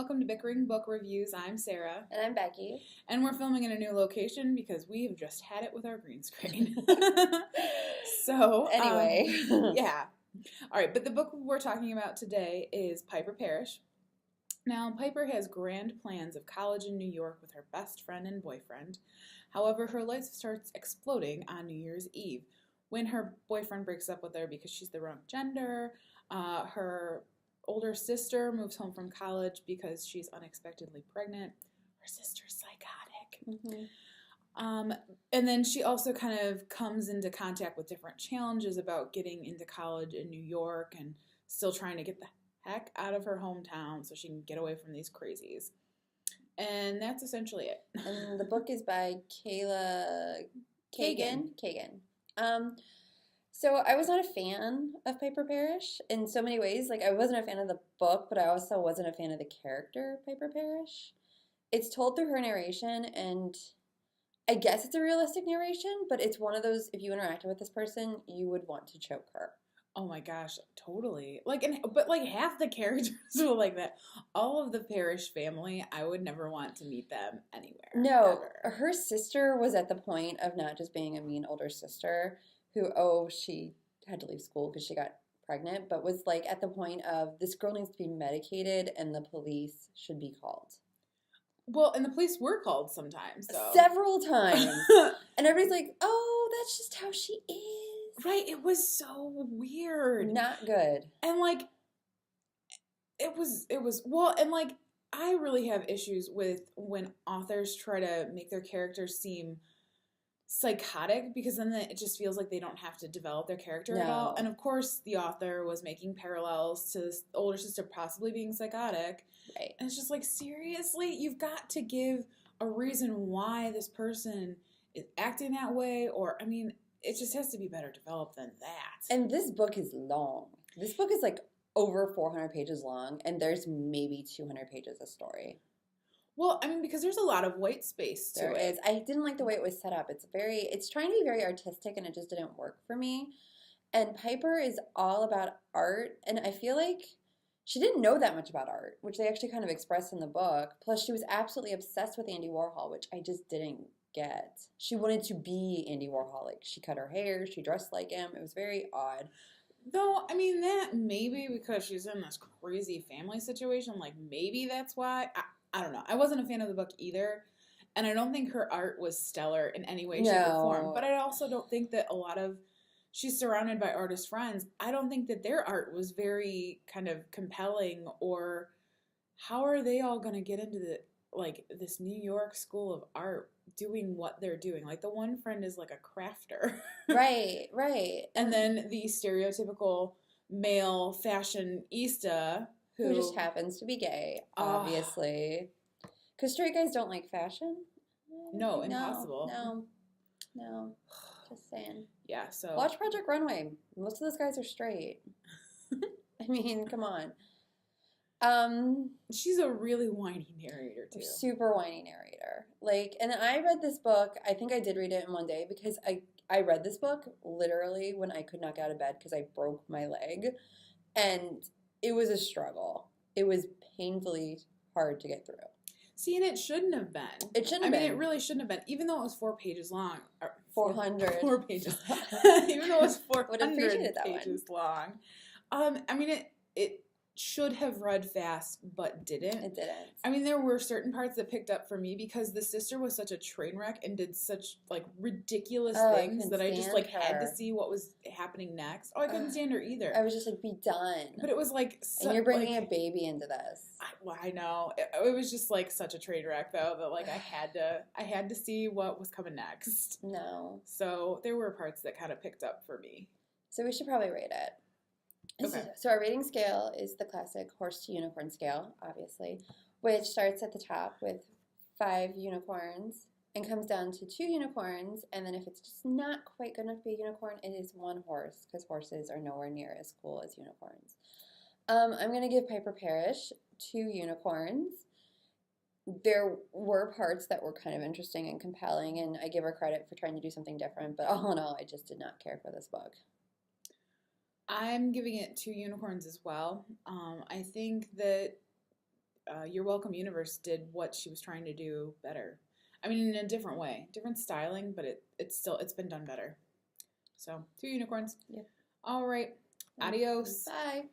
welcome to Bickering Book Reviews. I'm Sarah. And I'm Becky. And we're filming in a new location because we've just had it with our green screen. So, anyway. Yeah. All right, but the book we're talking about today is Piper Parrish. Now, Piper has grand plans of college in New York with her best friend and boyfriend. However, her life starts exploding on New Year's Eve when her boyfriend breaks up with her because she's the wrong gender. Her older sister moves home from college because she's unexpectedly pregnant. Her sister's psychotic. Mm-hmm. And then she also kind of comes into contact with different challenges about getting into college in New York and still trying to get the heck out of her hometown so she can get away from these crazies. And that's essentially it. And the book is by Kayla Cagan. So I was not a fan of Piper Parrish in so many ways. Like, I wasn't a fan of the book, but I also wasn't a fan of the character Piper Parrish. It's told through her narration, and I guess it's a realistic narration, but it's one of those, if you interacted with this person, you would want to choke her. Oh my gosh, totally. But half the characters were like that. All of the Parrish family, I would never want to meet them anywhere. No, ever. Her sister was at the point of not just being a mean older sister who, she had to leave school because she got pregnant, but was like at the point of this girl needs to be medicated and the police should be called. Well, and the police were called sometimes, though. Several times. And everybody's like, that's just how she is. Right, it was so weird. Not good. And I really have issues with when authors try to make their characters seem psychotic, because then it just feels like they don't have to develop their character at all. And of course the author was making parallels to this older sister possibly being psychotic. Right. And it's just like, seriously, you've got to give a reason why this person is acting that way, or it just has to be better developed than that. And this book is long. This book is like over 400 pages long, and there's maybe 200 pages of story. Well, because there's a lot of white space to it. There is. I didn't like the way it was set up. It's trying to be very artistic, and it just didn't work for me. And Piper is all about art, and I feel like she didn't know that much about art, which they actually kind of express in the book. Plus, she was absolutely obsessed with Andy Warhol, which I just didn't get. She wanted to be Andy Warhol. Like, she cut her hair, she dressed like him. It was very odd. Though, that maybe because she's in this crazy family situation, like maybe that's why. I don't know. I wasn't a fan of the book either, and I don't think her art was stellar in any way, shape, or form. But I also don't think that she's surrounded by artist friends. I don't think that their art was very kind of compelling, or how are they all going to get into this New York school of art doing what they're doing? Like, the one friend is like a crafter. Right. And then the stereotypical male fashionista who just happens to be gay, obviously. Because straight guys don't like fashion? No, impossible. No. Just saying. Yeah, so. Watch Project Runway. Most of those guys are straight. Come on. She's a really whiny narrator, too. Super whiny narrator. And I read this book, I think I did read it in one day, because I read this book literally when I could not get out of bed because I broke my leg. And it was a struggle. It was painfully hard to get through. See, and it shouldn't have been. It shouldn't have been. It really shouldn't have been. Even though it was 4 pages long. 400. 4 pages. Even though it was 400 pages long. It should have read fast, but didn't. It didn't. There were certain parts that picked up for me because the sister was such a train wreck and did such ridiculous things that I just had to see what was happening next. I couldn't stand her either. I was just be done. But it was and you're bringing a baby into this. I know. It was just such a train wreck though that I had to see what was coming next. No. So there were parts that kind of picked up for me. So we should probably rate it. Okay. So our rating scale is the classic horse to unicorn scale, obviously, which starts at the top with 5 unicorns and comes down to 2 unicorns, and then if it's just not quite good enough to be a unicorn, it is 1 horse, because horses are nowhere near as cool as unicorns. I'm going to give Piper Parrish 2 unicorns. There were parts that were kind of interesting and compelling, and I give her credit for trying to do something different, but all in all, I just did not care for this book. I'm giving it 2 unicorns as well. I think that Your Welcome Universe did what she was trying to do better. I mean, in a different way, different styling, but it's been done better. So 2 unicorns. Yep. All right. Adios. Bye.